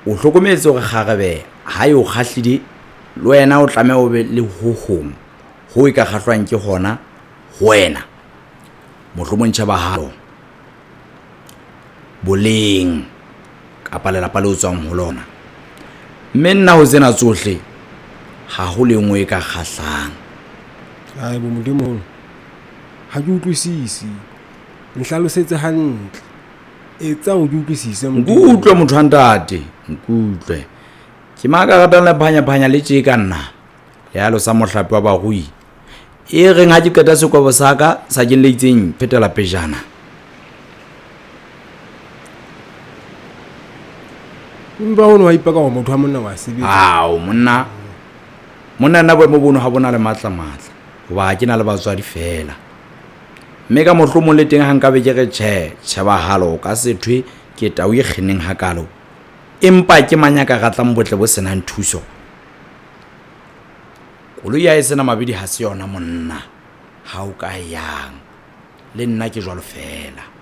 o hlokometse hore kgarebe ha yo kgahlile le wena o tlameha o be le hohong ho e ka kgahlwang ke hona ho wena mohlomong tjhaba hao boleng kapa lelapa le o tswang ho lona mme nna ho tsena tsohle ha ho le ngwe ka kgahlang. Ai bo modimo ha ke utlwisisi nhlalosetse hantle etsa o ke utlwisise nkutlwe motho wa ntate nkutlwe ke maka ratang le phanya le tje ka nna yalo sa mohlapi wa barui e reng ha ke qeta sekwebo saka sa ke leitseng fetela pejana mba hono wa ipaka wa motho wa monna wa sebetsa monna nna bo mo bono ha bona le matla hoba ke na le batswadi fela mme ka mohlomo le teng hang ka be ke re tshebahalo ka sethwe ke tau e kgenneng hakalo empa ke manyaka ratlang botle bo senang thuso kolo ya esena mabedi ha se yona monna ha o ka yang le nna ke jwalo fela.